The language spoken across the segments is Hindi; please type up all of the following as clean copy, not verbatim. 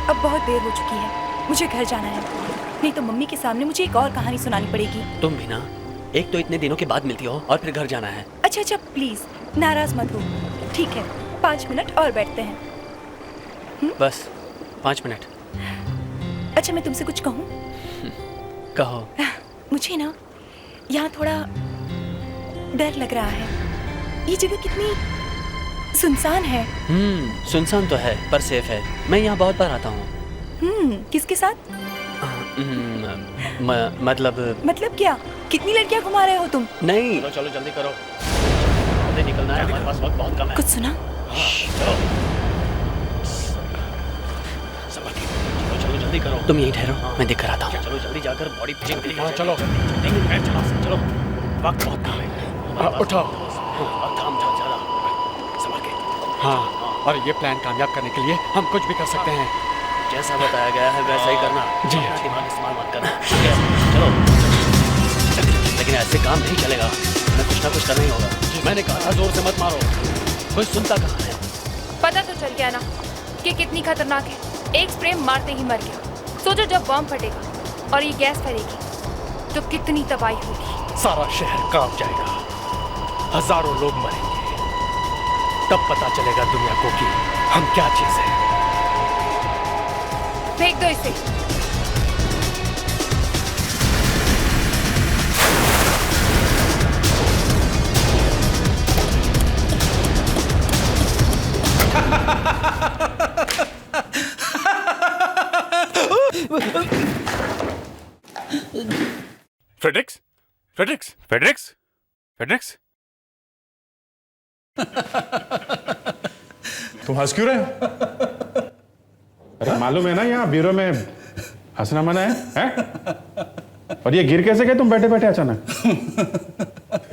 अब बहुत देर हो चुकी है, मुझे घर जाना है, नहीं तो मम्मी के सामने मुझे एक और कहानी सुनानी पड़ेगी। तुम भी ना, एक तो इतने दिनों के बाद मिलती हो और फिर घर जाना है। अच्छा अच्छा प्लीज नाराज मत हो। ठीक है 5 मिनट और बैठते हैं। बस 5 मिनट। अच्छा मैं तुमसे कुछ कहूँ? कहो। मुझे ना यहाँ थोड़ा डर लग रहा है। ये जगह कितनी सुनसान है। सुनसान तो है पर सेफ है। मैं यहाँ बहुत बार आता हूँ। किसके साथ? मतलब क्या? कितनी लड़कियाँ घुमा रहे हो तुम? नहीं। चलो चलो जल्दी करो, जल्दी निकलना है, हमारे पास वक्त बहुत कम है। कुछ सुना? चलो चलो जल्दी करो। तुम यहीं ठहरो, मैं देख कर आता हूँ। चलो जल्दी जाकर बॉडी चेक करो। चलो चलो, वक्त बहुत कम है। उठो। काम ज्यादा संभल के। हाँ, और ये प्लान कामयाब करने के लिए हम कुछ भी कर सकते हैं। जैसा बताया गया है वैसा ही करना। जी। दिमाग इस्तेमाल मत करना। ठीक है चलो। लेकिन ऐसे काम नहीं चलेगा, हमें कुछ ना कुछ करना ही होगा। मैंने कहा था जोर से मत मारो, कोई सुनता कहाँ है। पता तो चल गया ना कि कितनी खतरनाक है। एक स्प्रे मारते ही मर गया। सोचो जब बॉम्ब फटेगा और ये गैस फैलेगी तो कितनी तबाही होगी। सारा शहर कांप जाएगा, हजारों लोग मरेंगे। तब पता चलेगा दुनिया को कि हम क्या चीज है। फेंक दो इसे। Fredericks, Fredericks, Fredericks, Fredericks. तुम हंस क्यों रहे हो? अरे मालूम है ना यहाँ ब्यूरो में हंसना मना है? और ये गिर कैसे गए तुम बैठे बैठे अचानक?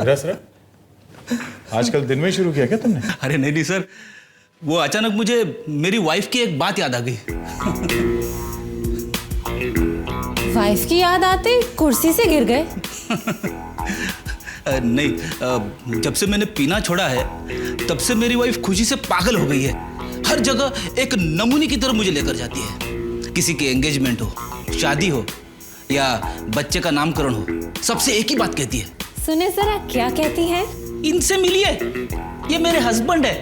रस रहा आजकल दिन में शुरू किया क्या तुमने? अरे नहीं नहीं सर, वो अचानक मुझे मेरी वाइफ की एक बात याद आ गई। वाइफ की याद आते कुर्सी से गिर गए? नहीं, जब से मैंने पीना छोड़ा है तब से मेरी वाइफ खुशी से पागल हो गई है। हर जगह एक नमूने की तरह मुझे लेकर जाती है। किसी की एंगेजमेंट हो, शादी हो या बच्चे का नामकरण हो, सबसे एक ही बात कहती है। सुने जरा क्या कहती है? इनसे मिलिए, ये मेरे हस्बैंड है।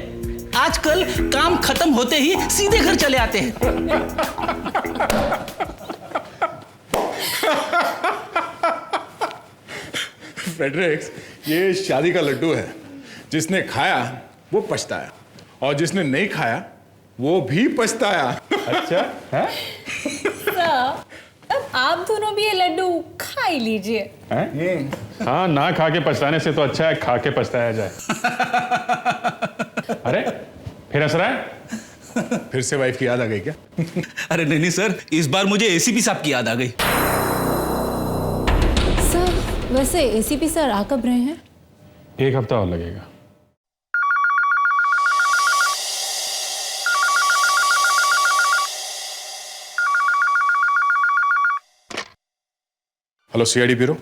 आजकल काम खत्म होते ही सीधे घर चले आते हैं। फ्रेडरिक्स, ये शादी का लड्डू है। जिसने खाया वो पछताया और जिसने नहीं खाया वो भी पछताया। अच्छा है? अब आप दोनों भी ये लड्डू खा ही लीजिए। हाँ, ना खा के पछताने से तो अच्छा है खा के पछताया जाए। अरे फिर हंस रहा है? फिर से वाइफ की याद आ गई क्या? अरे नहीं नहीं सर, इस बार मुझे एसीपी साहब की याद आ गई। सर वैसे एसीपी सर आ कब रहे हैं? 1 हफ्ता और लगेगा। हेलो सीआईडी ब्यूरो,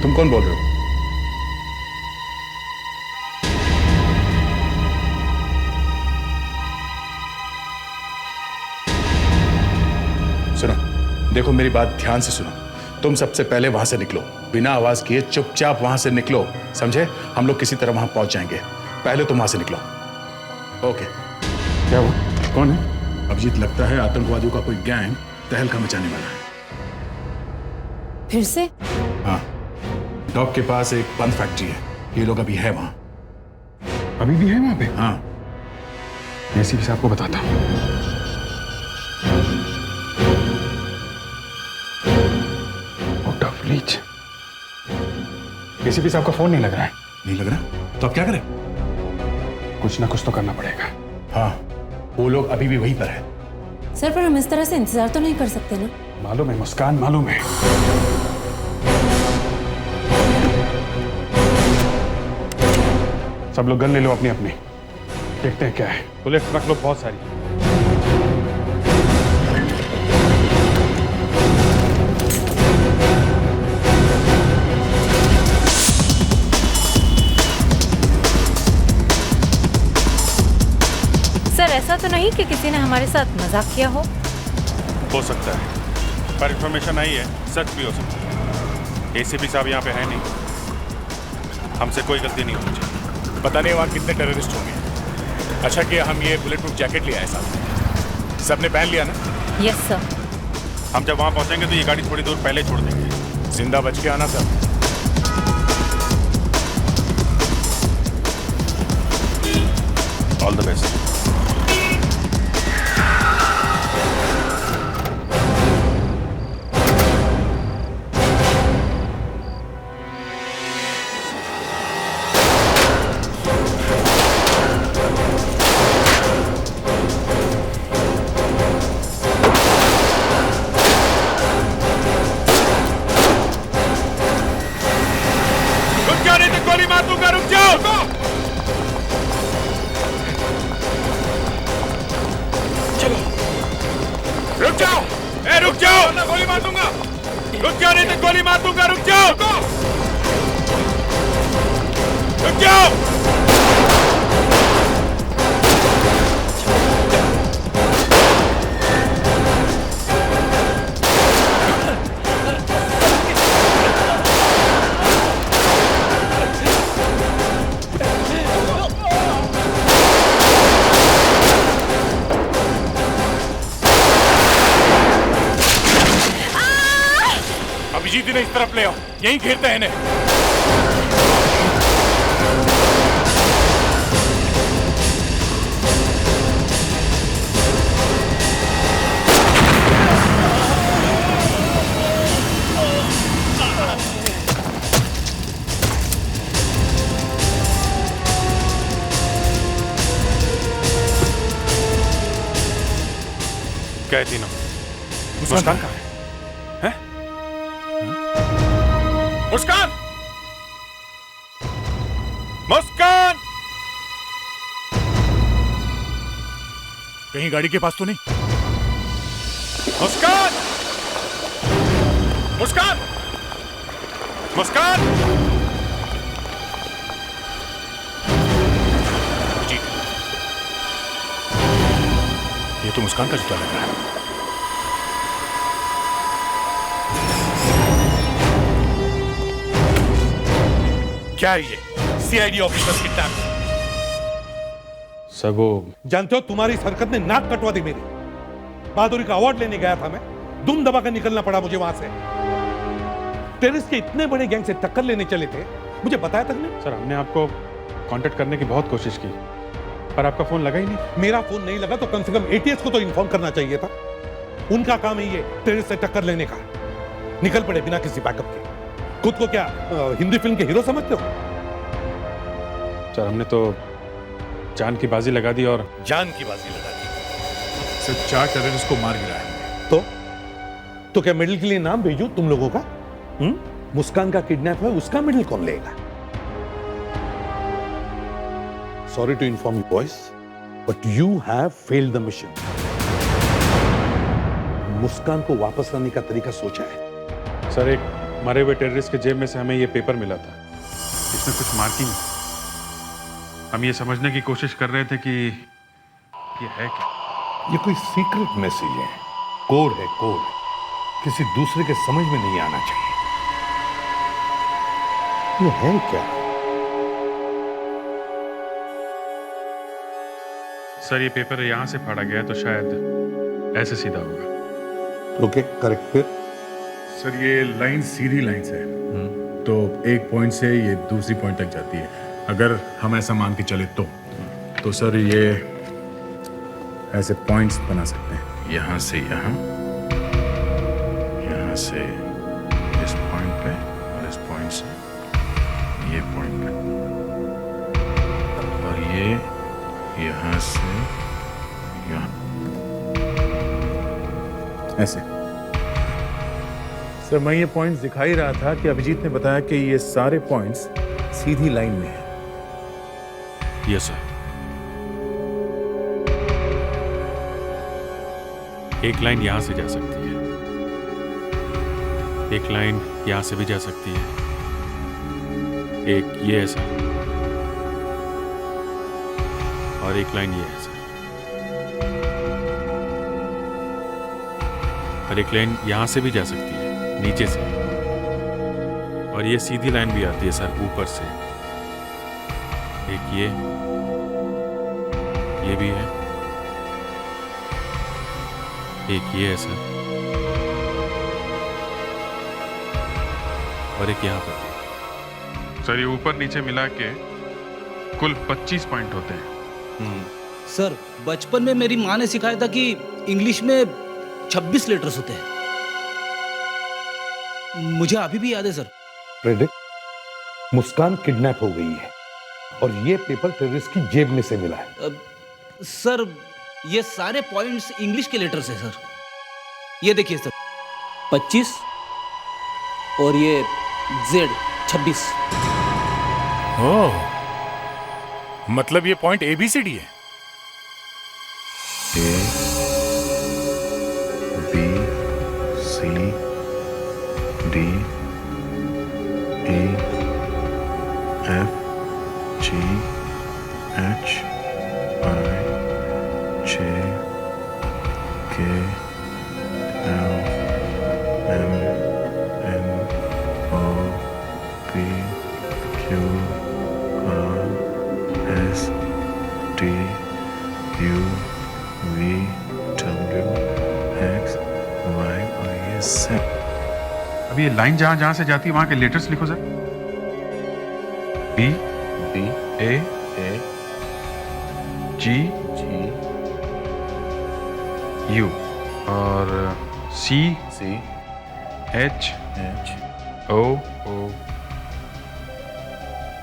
तुम कौन बोल रहे हो? सुनो, देखो मेरी बात ध्यान से सुनो। तुम सबसे पहले वहां से निकलो, बिना आवाज किए चुपचाप वहां से निकलो, समझे? हम लोग किसी तरह वहां पहुंच जाएंगे। पहले तुम वहां से निकलो। ओके। क्या हुआ? कौन है? अभिजीत, लगता है आतंकवादियों का कोई गैंग तहलका मचाने वाला है। फिर से? हाँ, डॉक के पास एक बंद फैक्ट्री है। ये लोग अभी है वहां। अभी भी है वहां पे? हाँ, एसीपी साहब को बताता हूं। Out of reach. एसीपी साहब का फोन नहीं लग रहा है। नहीं लग रहा? तो अब क्या करें? कुछ ना कुछ तो करना पड़ेगा। हाँ, वो लोग अभी भी वहीं पर है। सर पर हम इस तरह से इंतजार तो नहीं कर सकते ना? मालूम है मुस्कान, मालूम है। सब लोग गन ले लो अपनी अपनी, देखते हैं क्या है। बुलेट रख लो बहुत सारी। ऐसा तो नहीं कि किसी ने हमारे साथ मजाक किया हो सकता है, पर इंफॉर्मेशन आई है, सच भी हो सकता है। एसीपी साहब यहाँ पे है नहीं, हमसे कोई गलती नहीं होनी चाहिए। पता नहीं वहाँ कितने टेररिस्ट होंगे। अच्छा किया हम ये बुलेट प्रूफ जैकेट ले आए साथ। सबने पहन लिया ना? Yes sir. हम जब वहाँ पहुँचेंगे तो ये गाड़ी थोड़ी दूर पहले छोड़ देंगे। जिंदा बच के आना सब। All the best. गोली मार दूंगा, रुक जाओ। चलो रुक जाओ, ए रुक जाओ, ना गोली मार दूंगा। रुक जाओ नहीं तो गोली मार दूंगा, रुक जाओ, रुक जाओ। अभिजीत इन्हें इस तरफ ले आओ, यहीं घेरते हैं इन्हें। क्या है तीनों? मुस्कान कहाँ है? हैं? मुस्कान! मुस्कान! कहीं गाड़ी के पास तो नहीं? मुस्कान! मुस्कान! मुस्कान! जी, ये तो मुस्कान का जूता लग रहा है। क्या है ये? सीआईडी ऑफिसर की टैप। सर वो जानते हो तुम्हारी इस हरकत ने नाक कटवा दी मेरी। बहादुरी का अवार्ड लेने गया था मैं, दुम दबा कर निकलना पड़ा मुझे वहां से। टेररिस्ट के इतने बड़े गैंग से टक्कर लेने चले थे, मुझे बताया तक नहीं। सर हमने आपको कांटेक्ट करने की बहुत कोशिश की, पर आपका फोन लगा ही नहीं। मेरा फोन नहीं लगा तो कम से कम एटीएस को तो इन्फॉर्म करना चाहिए था। उनका काम है ये टेररिस्ट से टक्कर लेने का। निकल पड़े बिना किसी बैकअप के। खुद को क्या हिंदी फिल्म के हीरो समझते हो? सर हमने तो जान की बाजी लगा दी। और जान की बाजी लगा दी। सिर्फ 4 टेररिस्ट को मार गिराया हमने। तो क्या मेडल के लिए नाम भेजूं तुम लोगों का? मुस्कान का किडनैप है, उसका मेडल कौन लेगा? Sorry to inform you boys, but you have failed the mission. Muskan को वापस लाने का तरीका सोचा है? सर एक मरे हुए टेररिस्ट के जेब में से हमें ये पेपर मिला था। इसमें कुछ मार्किंग। हम ये समझने की कोशिश कर रहे थे कि ये है क्या। ये कोई सीक्रेट मैसेज है, कोड है, कोड। किसी दूसरे के समझ में नहीं आना चाहिए। ये है क्या? सर ये पेपर यहां से फाड़ा गया तो शायद ऐसे सीधा होगा। Okay, correct. फिर सर ये लाइन सीधी लाइन है, तो एक पॉइंट से ये दूसरी पॉइंट तक जाती है। अगर हम ऐसा मान के चले तो सर ये ऐसे पॉइंट्स बना सकते हैं, यहाँ से यहाँ, यहाँ से इस पॉइंट पे और इस पॉइंट से ये पॉइंट पे, और ये यहाँ से यहाँ, ऐसे। सर मैं ये पॉइंट्स दिखा ही रहा था कि अभिजीत ने बताया कि ये सारे पॉइंट्स सीधी लाइन में है। Yes sir. एक लाइन यहां से जा सकती है, एक लाइन यहां से भी जा सकती है, एक ये है सर, और एक लाइन ये है सर। और एक लाइन यहाँ से भी जा सकती है, नीचे से, और ये सीधी लाइन भी आती है सर ऊपर से। एक ये भी है, एक ये है सर, और एक यहाँ पर। सर ये ऊपर नीचे मिला के कुल 25 पॉइंट होते हैं। सर बचपन में मेरी माँ ने सिखाया था कि इंग्लिश में 26 लेटर्स होते हैं। मुझे अभी भी याद है सर। प्रेडिक, मुस्कान किडनैप हो गई है और ये पेपर टेररिस्ट की जेब में से मिला है। सर ये सारे पॉइंट्स इंग्लिश के लेटर्स हैं सर। ये देखिए सर 25 और ये Z 26। ओह, मतलब ये पॉइंट ABCD है। A B C D E F G H I J K L M N O P Q R S T U V W X Y और ये Z। अब ये लाइन जहां जहां से जाती है वहां के लेटर्स लिखो sir. B A G U और C H O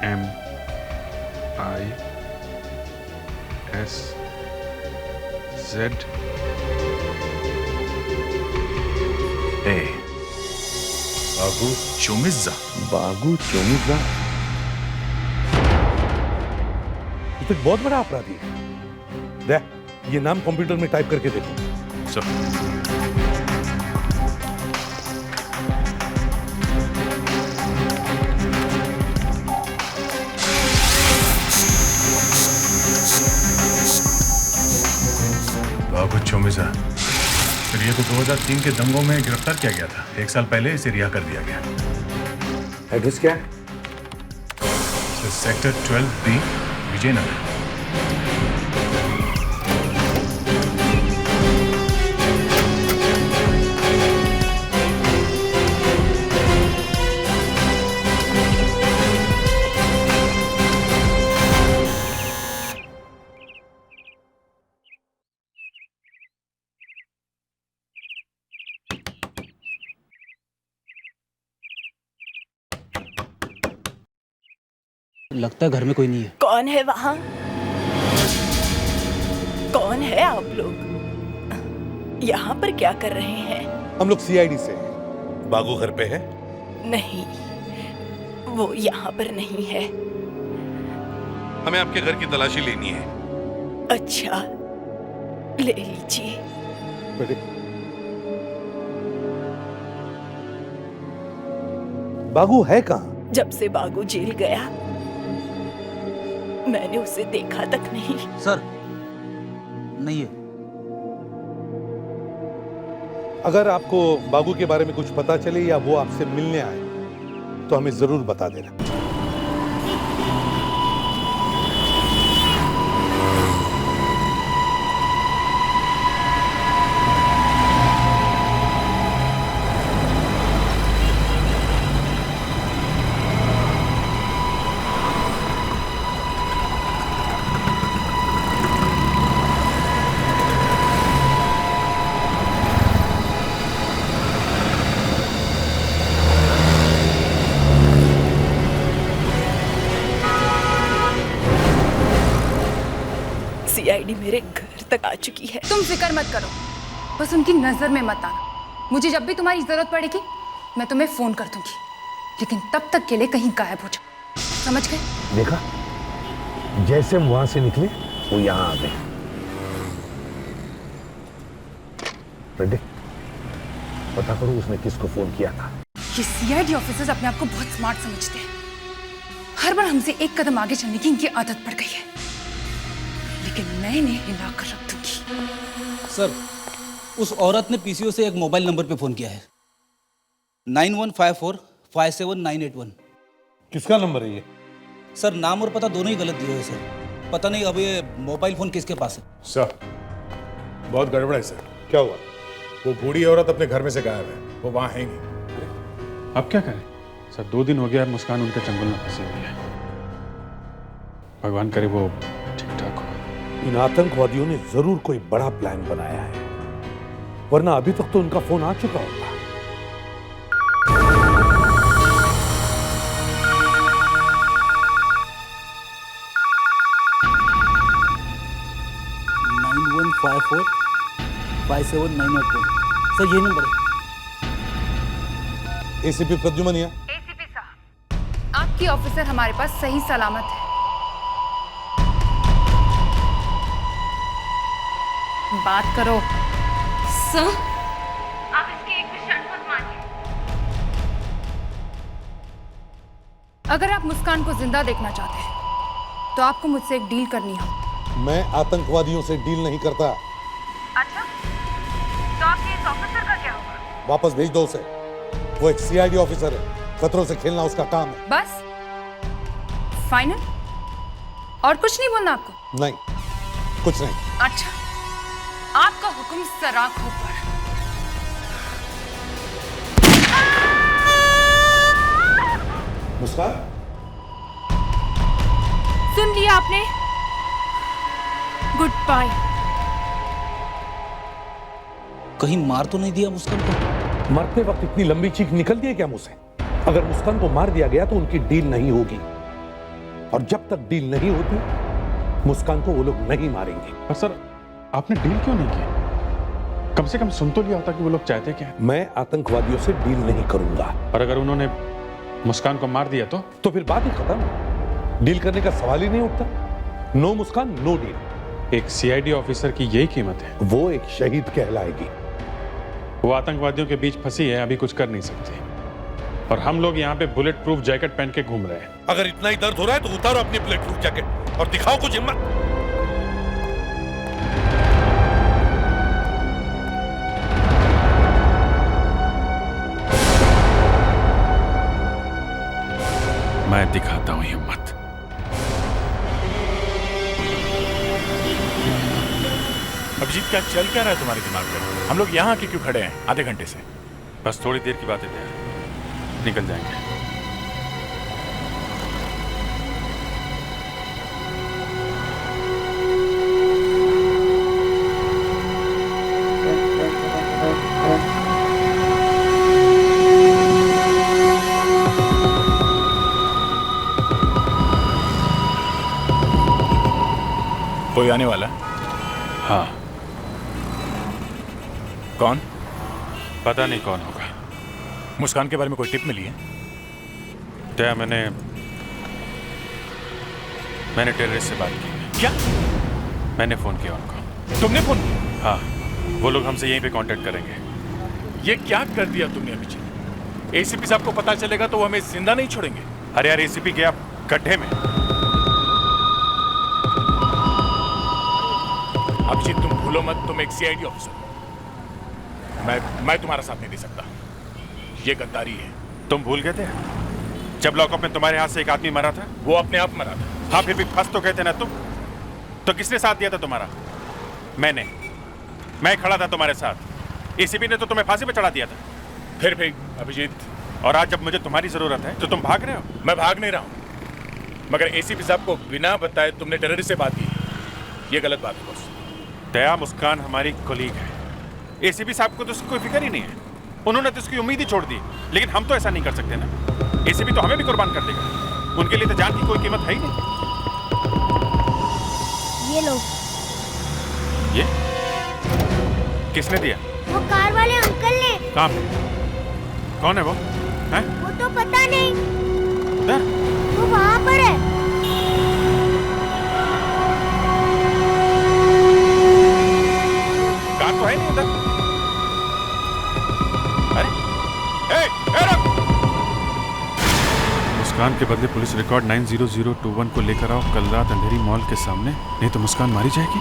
M I S Z A। बागु चोमिज़ा। बागु चोमिज़ा तो बहुत बड़ा अपराधी है। देख, ये नाम कंप्यूटर में टाइप करके देखो। सर बागु चोमिज़ा, फिर ये तो 2003 के दंगों में गिरफ्तार किया गया था। 1 साल पहले इसे रिहा कर दिया गया। एड्रेस क्या है? Sector 12B, Vijaynagar. लगता है घर में कोई नहीं है। कौन है वहां? कौन है आप लोग? यहाँ पर क्या कर रहे हैं? हम लोग CID से हैं। बागु घर पे है? नहीं, वो यहाँ पर नहीं है। हमें आपके घर की तलाशी लेनी है। अच्छा, ले लीजिए। बागु है कहाँ? जब से बागु जेल गया मैंने उसे देखा तक नहीं। सर नहीं है। अगर आपको बागु के बारे में कुछ पता चले या वो आपसे मिलने आए तो हमें जरूर बता देना। CID मेरे घर तक आ चुकी है। तुम फिक्र मत करो, बस उनकी नजर में मत आना। मुझे जब भी तुम्हारी जरूरत पड़ेगी मैं तुम्हें फोन कर दूंगी, लेकिन तब तक के लिए कहीं गायब हो जाओ, समझ गए? देखा, जैसे हम वहां से निकले वो यहाँ आ गए। पता करो उसने किसको फोन किया था। ये CID ऑफिसर्स अपने आप को बहुत स्मार्ट समझते हैं। हर बार हमसे एक कदम आगे चलने की इनकी आदत पड़ गई है, लेकिन मैं इन्हें हिला कर रख दूंगी। सर उस औरत ने पीसीओ से एक मोबाइल नंबर पे फोन किया है 9154579881। किसका नंबर है ये? सर नाम और पता दोनों ही गलत दिए हुए सर। पता नहीं अब ये मोबाइल फोन किसके पास है। सर बहुत गड़बड़ है सर। क्या हुआ? वो बूढ़ी औरत अपने घर में से गायब है, वो वहां है ही नहीं। अब क्या करें सर? 2 दिन हो गया मुस्कान उनके चंगुल में फंसी हुई है। भगवान करे वो ठीक ठाक हो। इन आतंकवादियों ने जरूर कोई बड़ा प्लान बनाया है, वरना अभी तक तो उनका फोन आ चुका होता। सर ये नंबर है। एसीपी प्रद्युमनिया। एसीपी साहब, आपकी ऑफिसर हमारे पास सही सलामत है। बात करो। सर आप इसकी एक भी शर्त मत मानिए। अगर आप मुस्कान को जिंदा देखना चाहते हैं तो आपको मुझसे एक डील करनी हो। मैं आतंकवादियों से डील नहीं करता। अच्छा, तो आपके इस ऑफिसर का क्या होगा? वापस भेज दो उसे। वो एक सीआईडी ऑफिसर है, खतरों से खेलना उसका काम है। बस फाइनल? और कुछ नहीं बोलना आपको? नहीं, कुछ नहीं। अच्छा, आपका हुक्म सराखों पर। मुस्कान, सुन लिया आपने? Goodbye. कहीं मार तो नहीं दिया मुस्कान को? मरते वक्त इतनी लंबी चीख निकलती है क्या मुंह से? अगर मुस्कान को मार दिया गया तो उनकी डील नहीं होगी, और जब तक डील नहीं होती मुस्कान को वो लोग नहीं मारेंगे। पर सर आपने डील क्यों नहीं की? कम से कम सुन तो लिया होता कि वो लोग चाहते क्या। मैं आतंकवादियों से डील नहीं करूंगा। और अगर उन्होंने मुस्कान को मार दिया तो फिर बात ही खत्म। डील करने का सवाल ही नहीं उठता। नो मुस्कान नो डील। एक सीआईडी ऑफिसर की यही कीमत है। वो एक शहीद कहलाएगी। वो आतंकवादियों के बीच फंसी है, अभी कुछ कर नहीं सकती, और हम लोग यहाँ पे बुलेट प्रूफ जैकेट पहन के घूम रहे हैं। अगर इतना ही दर्द हो रहा है तो उतारो अपनी बुलेट प्रूफ जैकेट और दिखाओ कुछ हिम्मत। मैं दिखाता हूँ हिम्मत। अभिजीत क्या चल क्या रहा है तुम्हारे दिमाग में? हम लोग यहाँ आके क्यों खड़े हैं आधे घंटे से? बस थोड़ी देर की बात है, निकल जाएंगे। कोई आने वाला? हाँ। कौन? पता नहीं कौन होगा। मुस्कान के बारे में कोई टिप मिली है? क्या? मैंने टेररिस्ट से बात की। क्या? मैंने फोन किया उनको। तुमने फोन? हाँ, वो लोग हमसे यहीं पे कांटेक्ट करेंगे। ये क्या कर दिया तुमने अभिजीत? एसीपी साहब को पता चलेगा तो वो हमें जिंदा नहीं छोड़ेंगे। अरे यार, एसीपी गया गड्ढे में। अभिजीत तुम भूलो मत, तुम एक सीआईडी ऑफिसर हो। मैं तुम्हारा साथ नहीं दे सकता। ये गद्दारी है। तुम भूल गए थे जब लॉकअप में तुम्हारे हाथ से एक आदमी मरा था? वो अपने आप मरा था। हाँ, फिर भी फंस तो गए थे ना तुम। तो किसने साथ दिया था तुम्हारा? मैं खड़ा था तुम्हारे साथ। एसीपी ने तो तुम्हें फांसी पे चढ़ा दिया था। फिर भी अभिजीत, और आज जब मुझे तुम्हारी जरूरत है तो तुम भाग रहे हो। मैं भाग नहीं रहा हूं, मगर एसीपी साहब को बिना बताए तुमने टेररिस्ट से बात की। ये गलत बात है बॉस। दया मुस्कान हमारी कोलीग है। एसीपी साहब को तो उसकी कोई फिक्र ही नहीं है। उन्होंने तो उसकी उम्मीद ही छोड़ दी। लेकिन हम तो ऐसा नहीं कर सकते ना। एसीपी तो हमें भी कुर्बान कर देगा। उनके लिए तो जान की कोई कीमत है ही नहीं। ये लो। ये किसने दिया? वो कार वाले अंकल ने। कहाँ पे? कौन है वो? हैं? वो तो पता नहीं। उधर? वो वहाँ पर है। कार तो है नहीं उधर। अरे, रुक! मुस्कान के बदले पुलिस रिकॉर्ड 90021 को लेकर आओ कल रात अंधेरी मॉल के सामने, नहीं तो मुस्कान मारी जाएगी।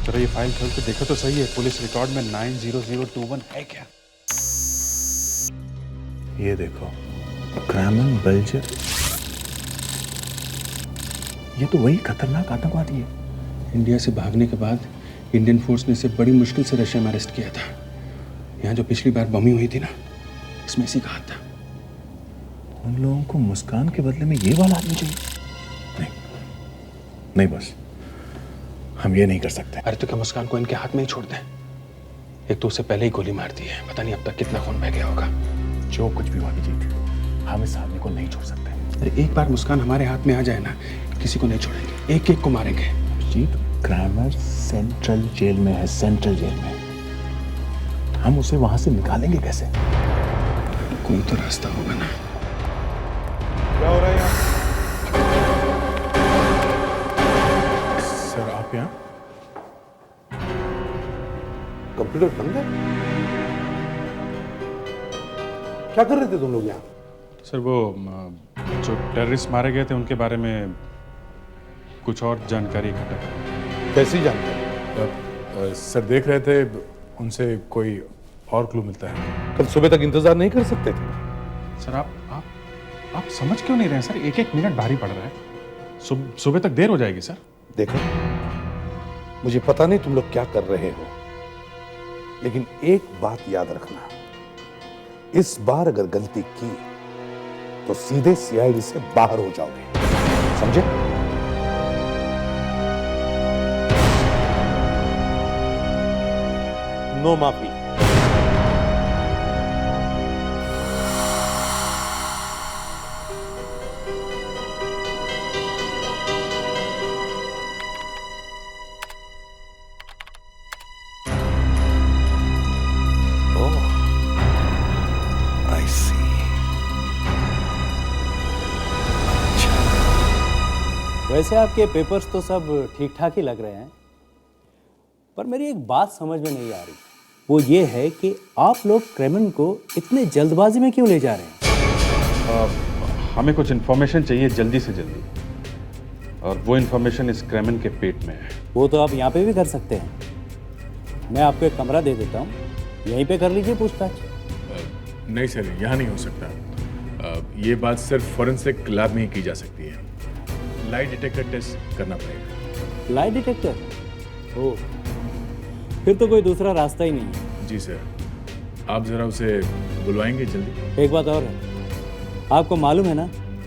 जरा ये फाइल खोल के देखो तो सही है, पुलिस रिकॉर्ड में 90021 है क्या? ये देखो, क्रैमन बेल्जर, ये तो वही खतरनाक आतंकवादी है। इंडिया से भागने के बाद इंडियन फोर्स ने इसे बड़ी मुश्किल से रशिया में अरेस्ट किया था। यहाँ जो पिछली बार बमिंग हुई थी ना, इसमें इसी का हाथ था। उन लोगों को मुस्कान के बदले में ये वाला आदमी चाहिए? नहीं, नहीं बस, हम ये नहीं कर सकते। अरे तो क्या मुस्कान को इनके हाथ में ही छोड़ दें? एक तो उससे पहले ही गोली मार दी है, पता नहीं अब तक कितना खून बह गया होगा। जो कुछ भी हुआ अभिजीत, हम इस आदमी को नहीं छोड़ सकते। अरे एक बार मुस्कान हमारे हाथ में आ जाए ना, किसी को नहीं छोड़ेंगे, एक एक को मारेंगे। अभिजीत, क्रैमर सेंट्रल जेल में है, सेंट्रल जेल में। हम उसे वहां से निकालेंगे कैसे? कोई तो रास्ता होगा ना। क्या हो रहा है यहाँ? सर आप यहाँ? कंप्यूटर बंद है? क्या कर रहे थे तुम लोग यहाँ? सर वो जो टेररिस्ट मारे गए थे उनके बारे में कुछ और जानकारी इकट्ठा कर। कैसी जानकारी? सर देख रहे थे उनसे कोई और क्लू मिलता है। कल सुबह तक इंतजार नहीं कर सकते थे? सर आप समझ क्यों नहीं रहे हैं सर? एक एक मिनट भारी पड़ रहा है। सुबह तक देर हो जाएगी सर। देखो, मुझे पता नहीं तुम लोग क्या कर रहे हो, लेकिन एक बात याद रखना, इस बार अगर गलती की तो सीधे सीआईडी से बाहर हो जाओगे, समझे? नो माफी। वैसे आपके पेपर्स तो सब ठीक ठाक ही लग रहे हैं, पर मेरी एक बात समझ में नहीं आ रही। वो ये है कि आप लोग क्रेमन को इतने जल्दबाजी में क्यों ले जा रहे हैं? हमें कुछ इन्फॉर्मेशन चाहिए जल्दी से जल्दी, और वो इन्फॉर्मेशन इस क्रेमन के पेट में है। वो तो आप यहाँ पे भी कर सकते हैं। मैं आपको एक कमरा दे देता हूँ, यहीं पे कर लीजिए पूछताछ। नहीं सर, यहाँ नहीं हो सकता। ये बात सिर्फ फॉरेंसिक लैब में ही की जा सकती है। लाई डिटेक्टर टेस्ट करना पड़ेगा। Lie detector? ओह, फिर तो कोई दूसरा रास्ता ही नहीं है। जी सर, आप जरा उसे बुलवाएंगे जल्दी। एक बात और है, आपको मालूम है ना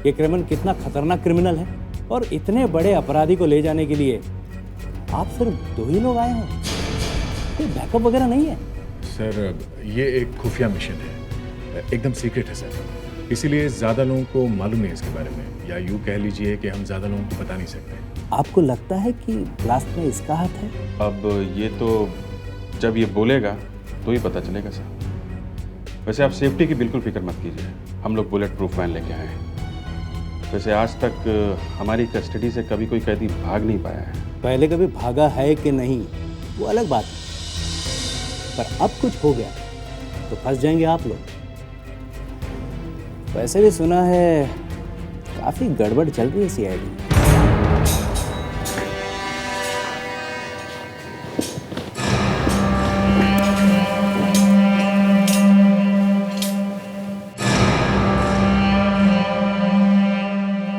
ये क्रेमन कितना खतरनाक क्रिमिनल है, और इतने बड़े अपराधी को ले जाने के लिए आप सिर्फ 2 ही लोग आए हो? कोई बैकअप वगैरह नहीं है? सर ये एक खुफिया मिशन है, एकदम सीक्रेट है सर, इसीलिए ज्यादा लोगों को मालूम नहीं इसके बारे में, या यूँ कह लीजिए कि हम ज्यादा लोगों को बता नहीं सकते। आपको लगता है कि ब्लास्ट में इसका हाथ है? अब ये तो जब ये बोलेगा तो ही पता चलेगा सर। वैसे आप सेफ्टी की बिल्कुल फिक्र मत कीजिए, हम लोग बुलेट प्रूफ वैन लेके आए हैं। वैसे आज तक हमारी कस्टडी से कभी कोई कैदी भाग नहीं पाया है। पहले कभी भागा है कि नहीं वो अलग बात है, पर अब कुछ हो गया तो फंस जाएंगे आप लोग। वैसे भी सुना है काफी गड़बड़ चल रही है सीआईडी।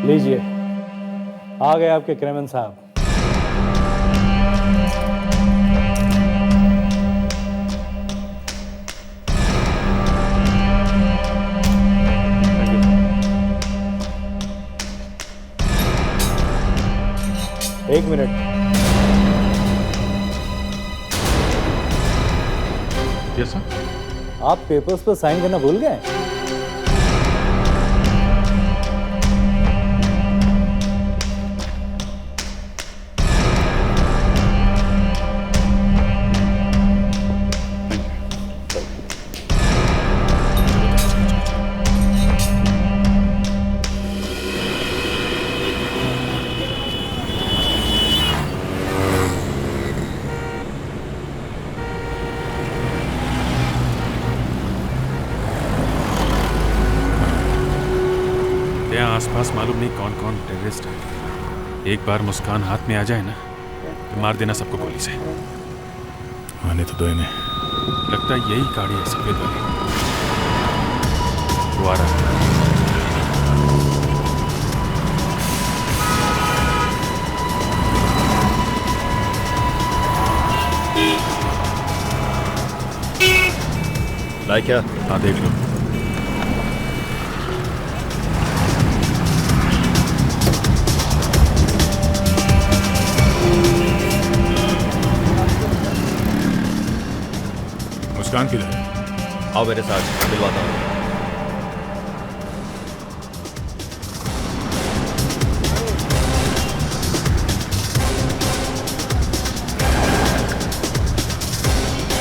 लीजिए, आ गए आपके क्रेमन साहब। एक मिनट, यस सर। आप पेपर्स पर साइन करना भूल गए? आसपास मालूम नहीं कौन कौन टेररिस्ट है। एक बार मुस्कान हाथ में आ जाए ना तो मार देना सबको गोली से। आने तो दो इन्हें। लगता है यही गाड़ी है सफेद वाली। वो आ रहा है। लाइक क्या? हाँ देख लो। मुस्कान किधर है? आओ मेरे साथ, मिलवाता हूँ।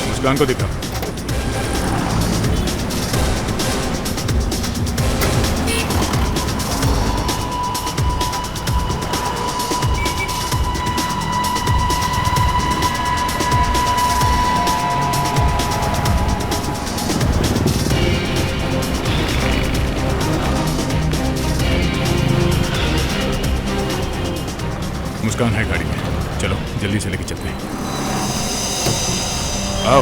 मुस्कान को दिखा। मुस्कान है गाड़ी में, चलो जल्दी से लेके चलते हैं। आओ।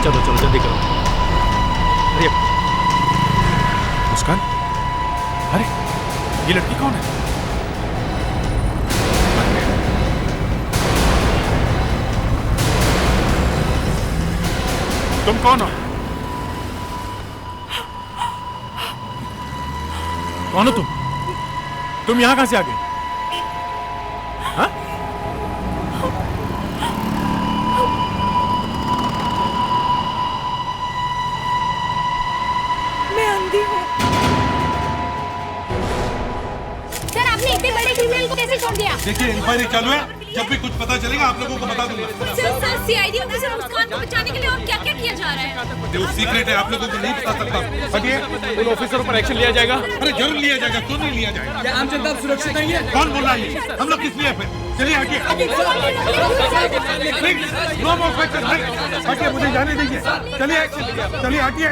चलो चलो जल्दी करो। अरे मुस्कान, अरे ये लड़की कौन है? तुम कौन हो? कौन हो तुम? तुम यहां कहां से आ गए? हाँ? मैं अंधी हूँ। सर आपने इतने बड़े क्रिमिनल को कैसे छोड़ दिया? देखिए इंक्वायरी चालू है, जब भी कुछ पता चलेगा आप लोगों को बता दूंगा। सर सीआईडी ऑफिसर मुस्कान को बचाने के लिए और क्या क्या किया जा रहा है? जो सीक्रेट है आप लोगों को नहीं बता सकता। हटिए। उन ऑफिसर पर एक्शन लिया जाएगा। अरे जरूर लिया जाएगा, क्यों नहीं लिया जाएगा? क्या आम जनता सुरक्षित नहीं है? कौन बोल रहा है ये? हम लोग किस लिए फिर? चलिए हटिए। No more question. हटिए, मुझे जाने दीजिए। चलिए चलिए हटिए।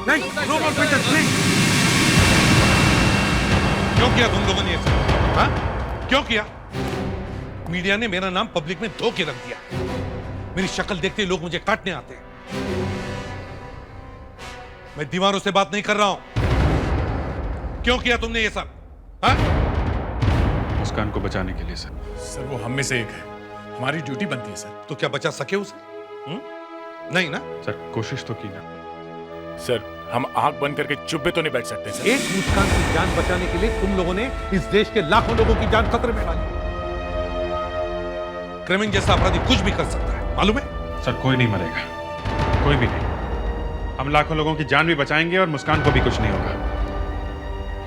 नहीं, नो मोर क्वेश्चन प्लीज। क्यों किया तुम लोगों ने ये सब? हाँ? क्यों किया? मीडिया ने मेरा नाम पब्लिक में धो के रख दिया। मेरी शक्ल देखते ही लोग मुझे काटने आते हैं। मैं दीवारों से बात नहीं कर रहा हूं। क्यों किया तुमने ये सब? हाँ? मुस्कान को बचाने के लिए सर। सर वो हम में से एक है, हमारी ड्यूटी बनती है सर। तो क्या बचा सके उसे? नहीं ना? सर कोशिश तो की ना। सर हम आंख बंद करके चुप भी तो नहीं बैठ सकते सर। एक मुस्कान की जान बचाने के लिए तुम लोगों ने इस देश के लाखों लोगों की जान खतरे में डाली। क्रिमिनल जैसा अपराधी कुछ भी कर सकता है, मालूम है? सर कोई नहीं मरेगा, कोई भी नहीं। हम लाखों लोगों की जान भी बचाएंगे और मुस्कान को भी कुछ नहीं होगा।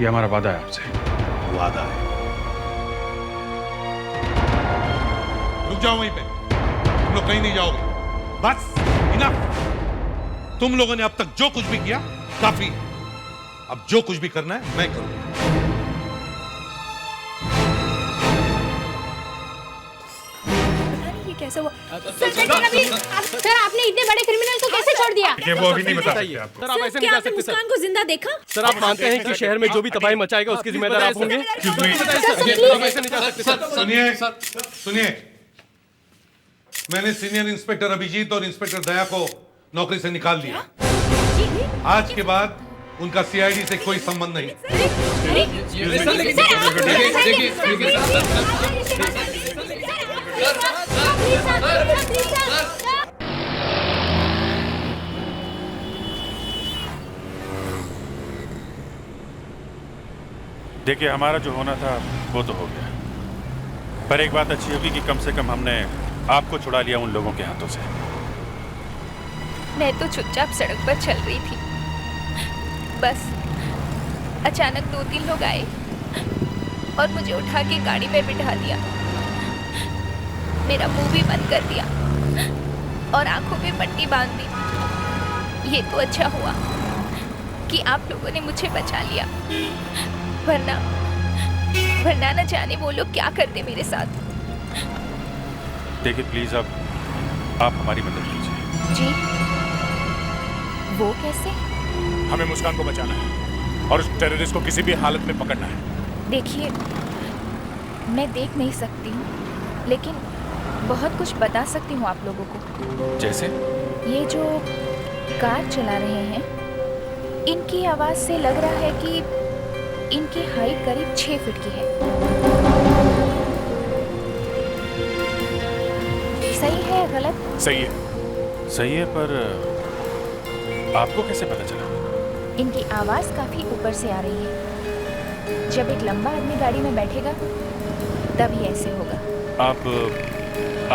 ये हमारा वादा है आपसे। वादा है। रुक जाओ वहीं पे, तुम लोग कहीं नहीं जाओगे। बस इनफ। तुम लोगों ने अब तक जो कुछ भी किया काफी है। अब जो कुछ भी करना है मैं करूंगा। ये कैसे हुआ? सर आपने इतने बड़े क्रिमिनल को कैसे छोड़ दिया? ये वो अभी नहीं बता सकते आपको। सर आप ऐसे नहीं क्या जा आपने सकते सर। मुस्कान को जिंदा देखा? सर आप मानते हैं कि शहर में जो भी तबाही मचाएगा उसके जिम्मेदार आप होंगे? आप ऐसे नहीं जा सकते सर। सुनिए सुनिए, मैंने सीनियर इंस्पेक्टर अभिजीत और इंस्पेक्टर दया को नौकरी से निकाल दिया। आज के बाद उनका सीआईडी से कोई संबंध नहीं। देखिए, हमारा जो होना था वो तो हो गया, पर एक बात अच्छी होगी कि कम से कम हमने आपको छुड़ा लिया उन लोगों के हाथों से। मैं तो चुपचाप सड़क पर चल रही थी, बस अचानक 2-3 लोग आए और मुझे उठा के गाड़ी में बिठा दिया। मेरा मुंह भी बंद कर दिया और आंखों पे पट्टी बांध दी। ये तो अच्छा हुआ कि आप लोगों ने मुझे बचा लिया, वरना न जाने वो लोग क्या करते मेरे साथ। देखिए प्लीज, अब आप हमारी मदद कीजिए। जी? वो कैसे? हमें मुस्कान को बचाना है और उस टेररिस्ट को किसी भी हालत में पकड़ना है। देखिए, मैं देख नहीं सकती हूँ, लेकिन बहुत कुछ बता सकती हूँ आप लोगों को। जैसे? ये जो कार चला रहे हैं, इनकी आवाज़ से लग रहा है कि इनकी हाइट करीब 6 फीट की है। सही है या गलत? सही है। सही है, पर आपको कैसे पता चला? इनकी आवाज़ काफ़ी ऊपर से आ रही है। जब एक लंबा आदमी गाड़ी में बैठेगा तभी ऐसे होगा।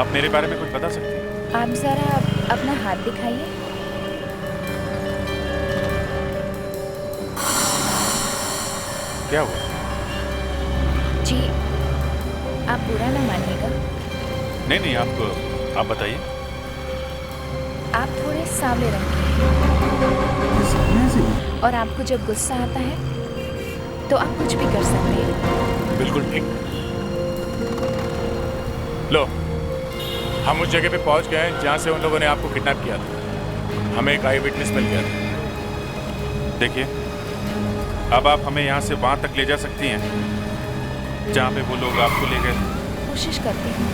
आप मेरे बारे में कुछ बता सकते हैं? आप ज़रा अपना हाथ दिखाइए। क्या हुआ? जी, आप बुरा ना मानिएगा। नहीं, आप बताइए। आप थोड़े सांवले रंग के हैं और आपको जब गुस्सा आता है तो आप कुछ भी कर सकते हैं। बिल्कुल ठीक। लो, हम उस जगह पे पहुंच गए हैं जहां से उन लोगों ने आपको किडनैप किया था। हमें एक आई विटनेस मिल गया था। देखिए, अब आप हमें यहाँ से वहाँ तक ले जा सकती हैं जहाँ पे वो लोग आपको ले गए। कोशिश करती हूँ।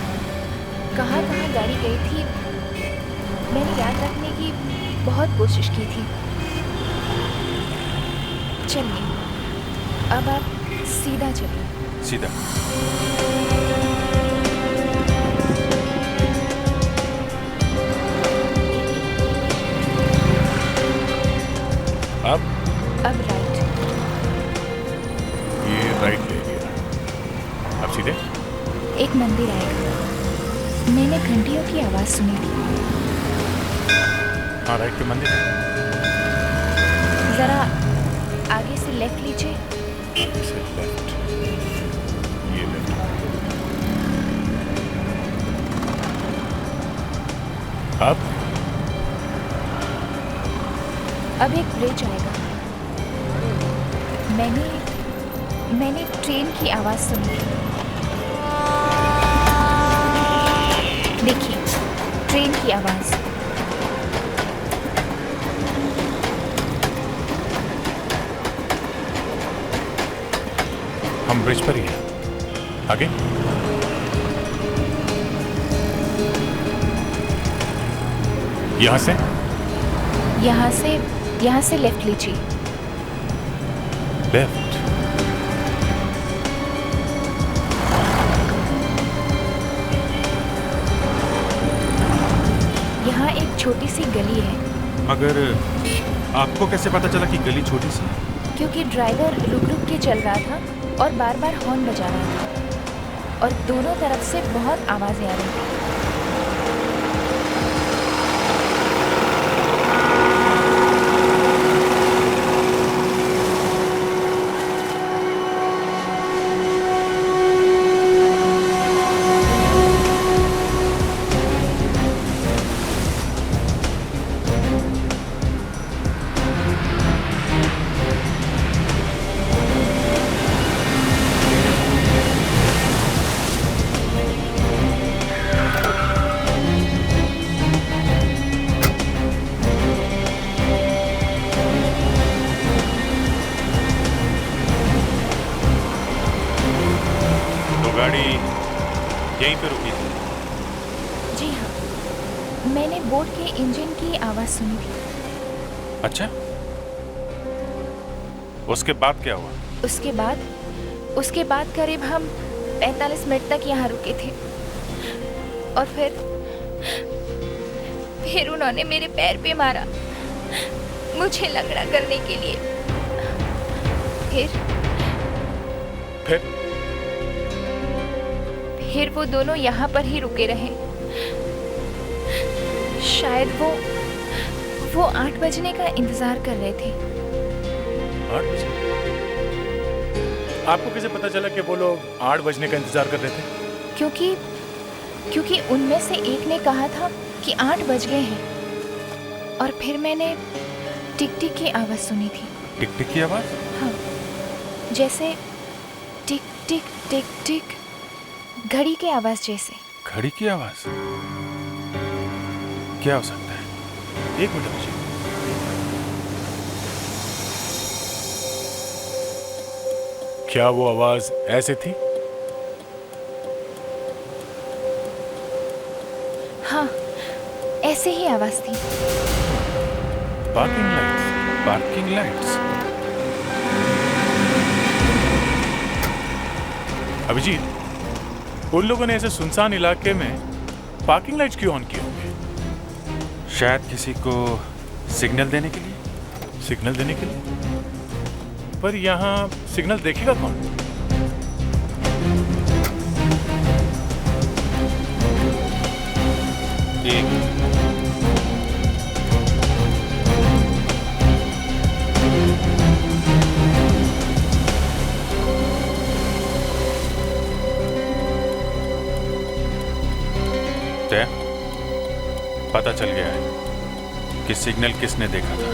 कहाँ गाड़ी गई थी मैंने याद रखने की बहुत कोशिश की थी। चलिए, अब आप सीधा चलिए। सीधा? अब राइट। ये राइट ले लिया। अब सीधे? एक मंदिर आएगा। मैंने घंटियों की आवाज सुनी थी। हाँ, राइट पे मंदिर है। जरा आगे से लेफ्ट लीजिए। आगे से लेफ्ट। ये लेफ्ट। अब एक ब्रिज आएगा। मैंने ट्रेन की आवाज सुनी थी। देखिए, ट्रेन की आवाज। हम ब्रिज पर ही हैं। आगे? यहाँ से लेफ्ट लीजिए। लेफ्ट? यहाँ एक छोटी सी गली है। मगर आपको कैसे पता चला कि गली छोटी सी है? क्योंकि ड्राइवर रुक के चल रहा था और बार बार हॉर्न बजा रहा था और दोनों तरफ से बहुत आवाजें आ रही थी। गाड़ी यहीं पे रुकी थी? जी हाँ, मैंने बोट के इंजन की आवाज सुनी थी। अच्छा, उसके बाद क्या हुआ? उसके बाद करीब हम 45 मिनट तक यहाँ रुके थे और फिर उन्होंने मेरे पैर पे मारा, मुझे लंगड़ा करने के लिए। फिर वो दोनों यहाँ पर ही रुके रहे। शायद वो 8 बजने का इंतजार कर रहे थे। 8 बजे? आपको कैसे पता चला कि वो लोग 8 बजने का इंतजार कर रहे थे? क्योंकि उनमें से एक ने कहा था कि 8 बज गए हैं, और फिर मैंने टिक टिक की आवाज सुनी थी। टिक टिक की आवाज? हाँ, जैसे टिक टिक टिक टिक, घड़ी की आवाज जैसे। घड़ी की आवाज? क्या हो सकता है? एक मिनट मुझे। क्या वो आवाज ऐसे थी? हाँ, ऐसे ही आवाज थी। Parking lights, parking lights. Abhijit, उन लोगों ने ऐसे सुनसान इलाके में पार्किंग लाइट्स क्यों ऑन किए होंगे? शायद किसी को सिग्नल देने के लिए। सिग्नल देने के लिए? पर यहाँ सिग्नल देखेगा कौन? पता चल गया है कि सिग्नल किसने देखा था।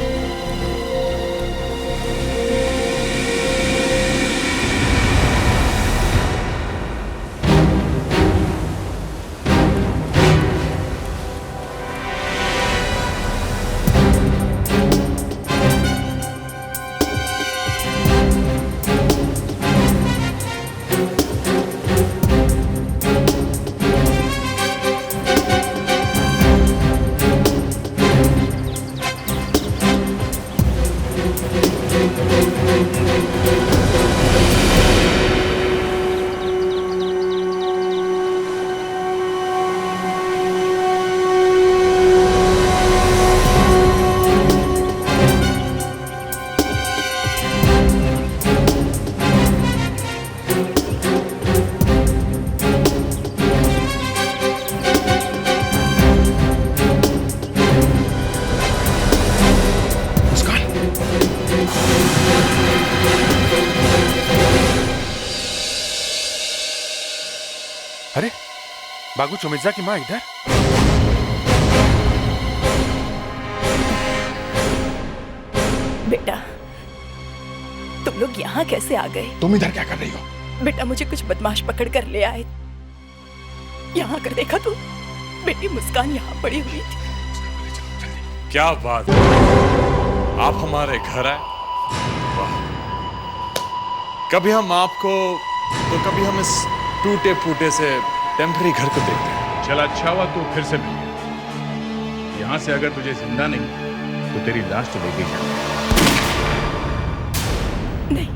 अरे बागू चुमिर्जा की माँ इधर? बेटा, तुम लोग यहाँ कैसे आ गए? तुम इधर क्या कर रही हो? बेटा, मुझे कुछ बदमाश पकड़ कर ले आए। यहाँ कर देखा तू, बेटी मुस्कान यहाँ पड़ी हुई थी। क्या बात, आप हमारे घर आए? कभी हम आपको तो कभी हम इस टूटे फूटे से टेम्पररी घर को देखते हैं। चल अच्छा हुआ तू फिर से मिल गया। यहाँ से अगर तुझे जिंदा नहीं तो तेरी लाश तो लेके जा। नहीं,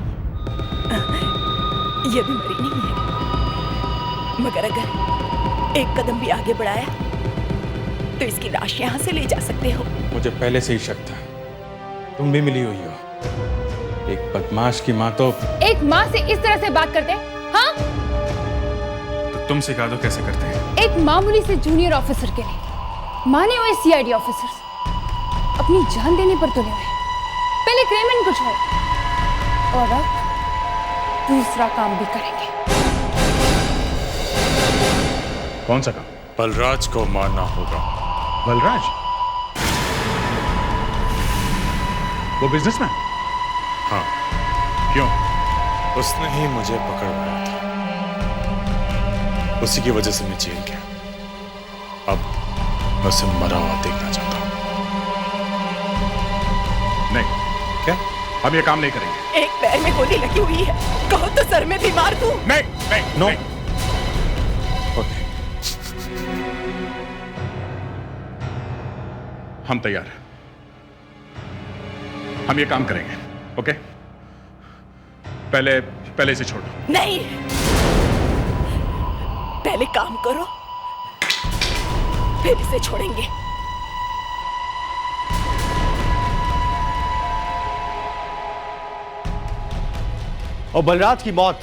ये भी मरी नहीं है, मगर अगर एक कदम भी आगे बढ़ाया तो इसकी लाश यहाँ से ले जा सकते हो। मुझे पहले से ही शक था, तुम भी मिली हुई हो। एक बदमाश की माँ तो। एक माँ से इस तरह से बात करते हैं? हाँ, तो तुम सिखा दो कैसे करते हैं। एक मामूली से जूनियर ऑफिसर के लिए माने हुए सीआईडी ऑफिसर्स अपनी जान देने पर तुले हुए। पहले क्रेमन को छोड़ और अब दूसरा काम भी करेंगे। कौन सा काम? बलराज को मारना होगा। बलराज? वो बिजनेसमैन? हाँ। क्यों? उसने ही मुझे पकड़वाया था, उसी की वजह से मैं जेल गया। अब मैं उसे मरा हुआ देखना चाहता हूँ। नहीं। क्या? हम ये काम नहीं करेंगे। एक पैर में गोली लगी हुई है, कहो तो सर में भी मार दूं। नहीं, नहीं, नो। ओके, हम तैयार हैं। हम ये काम करेंगे, ओके? पहले इसे छोड़ो। नहीं, पहले काम करो, फिर इसे छोड़ेंगे। और बलराज की मौत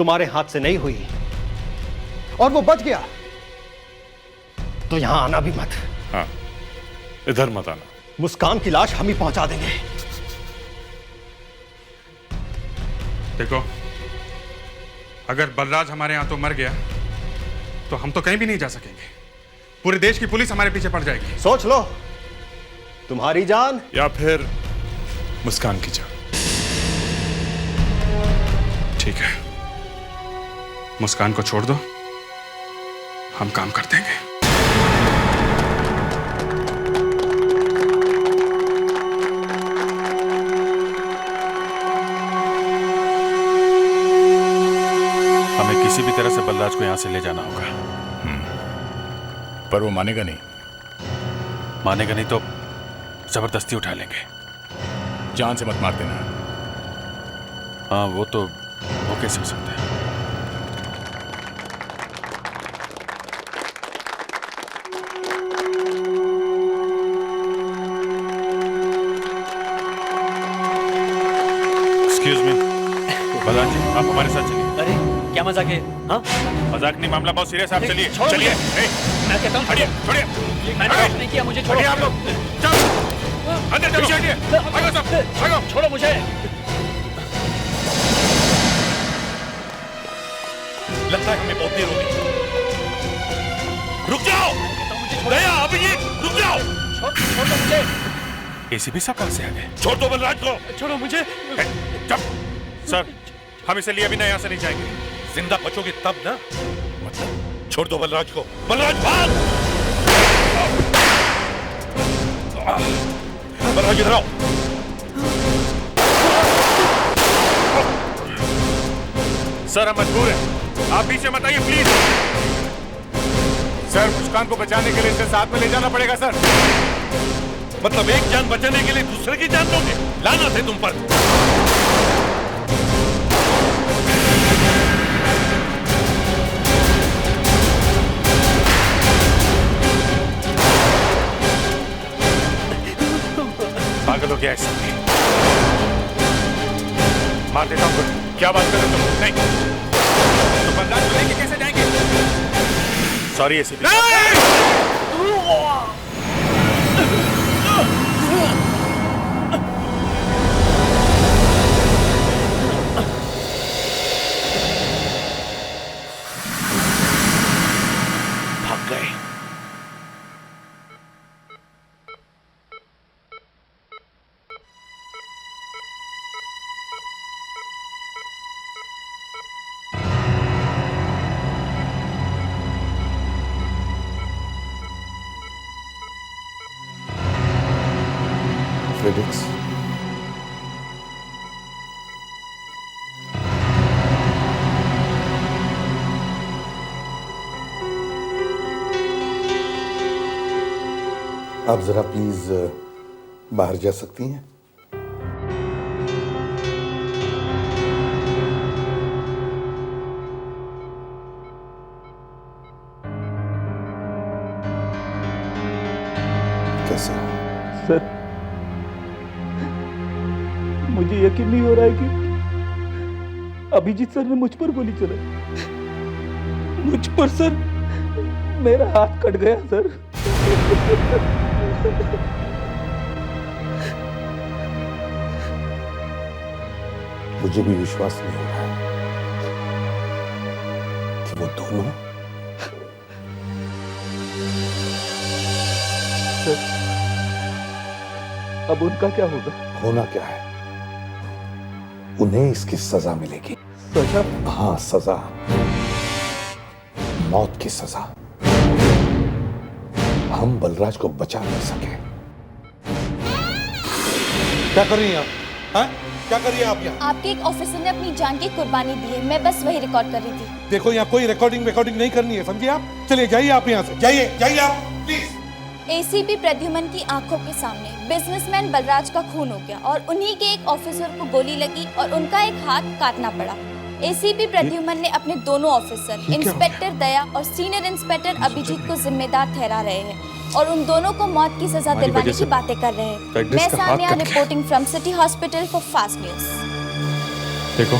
तुम्हारे हाथ से नहीं हुई और वो बच गया तो यहां आना भी मत। हाँ, इधर मत आना। मुस्कान की लाश हम ही पहुंचा देंगे। देखो, अगर बलराज हमारे यहां तो मर गया तो हम तो कहीं भी नहीं जा सकेंगे। पूरे देश की पुलिस हमारे पीछे पड़ जाएगी। सोच लो, तुम्हारी जान या फिर मुस्कान की जान। ठीक है, मुस्कान को छोड़ दो, हम काम कर देंगे। हमें किसी भी तरह से बलराज को यहां से ले जाना होगा। पर वो मानेगा नहीं। मानेगा नहीं तो जबरदस्ती उठा लेंगे। जान से मत मार देना। हाँ, वो कैसे हो सकता है? एक्सक्यूज मी, बलराज जी, आप हमारे साथ चलिए। अरे क्या मजाक है? हाँ, मजाक नहीं, मामला बहुत सीरियस है। आप चलिए, छोड़ो चलिए। मुझे। मैं कहता हूँ छोड़िए, छोड़िए। मैंने कुछ नहीं किया, मुझे छोड़ो। आप लोग चलो, अंदर चलो। भागो सब, भागो। छोड़ो मुझे। लगता है हमें बहुत देर हो गई। रुक जाओ, दया, अभिजीत, रुक जाओ। छोड़ दो मुझे। एसीपी साहब कहाँ से आ गए? छोड़ दो बलराज को। छोड़ो मुझे। चुप। सर, हम इसे लिए बिना यहाँ से नहीं जाएंगे। जिंदा बचोगे तब ना। मतलब छोड़ दो बलराज को। बलराज भाग। बलराज इधर आओ। सर, हम मजबूर हैं, आप पीछे मत आइए प्लीज। सर, मुस्कान को बचाने के लिए इसे साथ में ले जाना पड़ेगा सर। मतलब एक जान बचाने के लिए दूसरे की जान दोगे? लानत है तुम पर। पागल हो गया है। मार देता हूँ। क्या बात कर रहे हो तुम? नहीं, तो बलराज को लेके कैसे जाएंगे? Sorry ACP. भाग गए। फ्रेडिक्स, आप जरा प्लीज बाहर जा सकती हैं? कैसे? सर, मुझे यकीन नहीं हो रहा है कि अभिजीत सर ने मुझ पर गोली चलाई। मुझ पर सर, मेरा हाथ कट गया सर। मुझे भी विश्वास नहीं हो रहा है कि वो दोनों सर, अब उनका क्या होगा? होना क्या है, उन्हें इसकी सजा मिलेगी। सजा? हाँ, सजा, मौत की सजा। हम बलराज को बचा नहीं सके। क्या कर रही हैं आप? हाँ? क्या कर रही हैं आप यहाँ? आपके एक ऑफिसर ने अपनी जान की कुर्बानी दी है, मैं बस वही रिकॉर्ड कर रही थी। देखो, यहाँ कोई रिकॉर्डिंग नहीं करनी है, समझिए आप? चलिए, जाइए आप यहाँ से। जाइए आप प्लीज। एसीपी प्रद्युमन की आंखों के सामने बिजनेसमैन बलराज का खून हो गया और उन्हीं के एक ऑफिसर को गोली लगी और उनका एक हाथ काटना पड़ा। एसीपी प्रद्युमन ने अपने दोनों ऑफिसर इंस्पेक्टर दया और सीनियर इंस्पेक्टर अभिजीत को जिम्मेदार ठहरा रहे हैं और उन दोनों को मौत की सजा दिलवाने की बातें कर रहे हैं। मैं Sania reporting from city hospital for fast news. देखो,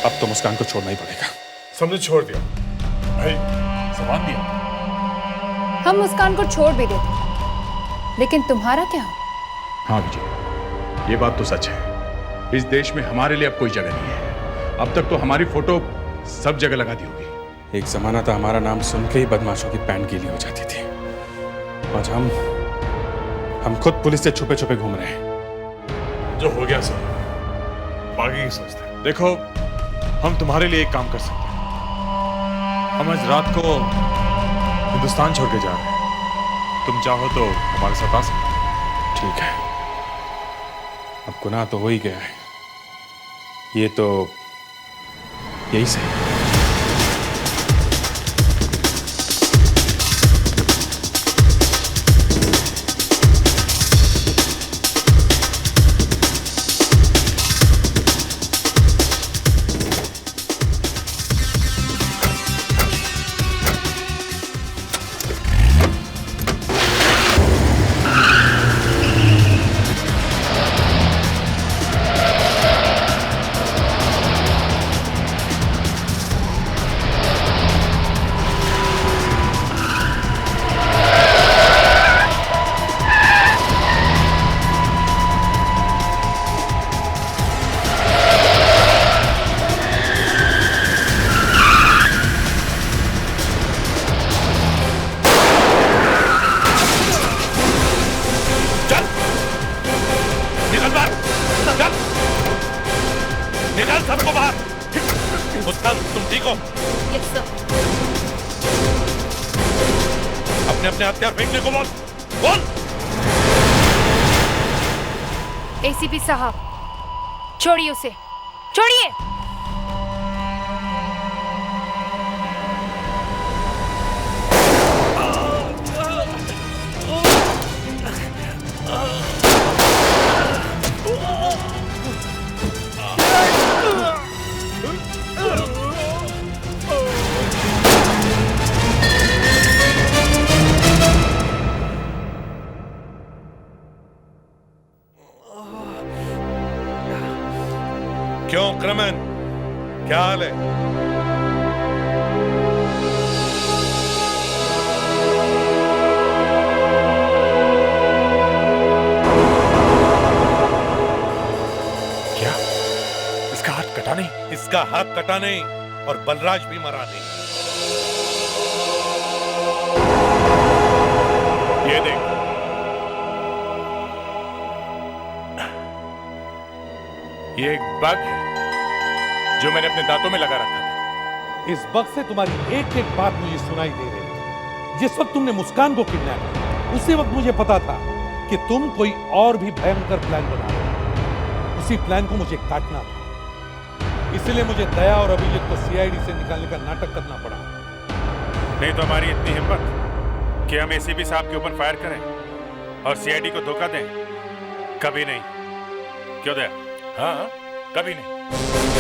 अब तो मुस्कान को छोड़ना ही पड़ेगा। समझे, छोड़ दिया भाई, सामान दिया। हम मुस्कान को छोड़ भी देते, लेकिन तुम्हारा क्या? हाँ विजय, ये बात तो सच है। इस देश में हमारे लिए अब कोई जगह नहीं है। अब तक तो हमारी फोटो सब जगह लगा दी होगी। एक जमाना था हमारा नाम सुन के ही बदमाशों की पैंट गीली हो जाती थी। आज हम खुद पुलिस से छुपे छुपे घूम रहे हैं। जो हो गया सर, आगे की सोचते हैं। देखो, हम तुम्हारे लिए एक काम कर सकते हैं। हम आज रात को हिंदुस्तान छोड़ के जा रहे हैं। तुम चाहो तो हमारे साथ आ सकते हो। ठीक है, अब गुनाह तो हो ही गया है, ये तो यही सही। अपने हथियार फेंकने को बोल। बोल। एसीपी साहब, छोड़िए उसे, छोड़िए। क्यों क्रमन, क्या हाल है? क्या इसका हाथ कटा नहीं? इसका हाथ कटा नहीं और बलराज भी मरा नहीं। ये देख, ये एक बग है जो मैंने अपने दांतों में लगा रखा था। इस बग से तुम्हारी एक एक बात मुझे सुनाई दे रही थी। जिस वक्त तुमने मुस्कान को किडनैप किया, उसी वक्त मुझे पता था कि तुम कोई और भी भयंकर प्लान बना रहे हो। उसी प्लान को मुझे काटना था, इसलिए मुझे दया और अभिजीत को सीआईडी से निकालने का नाटक करना पड़ा। नहीं तो हमारी इतनी हिम्मत कि हम एसीपी साहब के ऊपर फायर करें और सीआईडी को धोखा दें? कभी नहीं। क्यों दया? हाँ, कभी नहीं।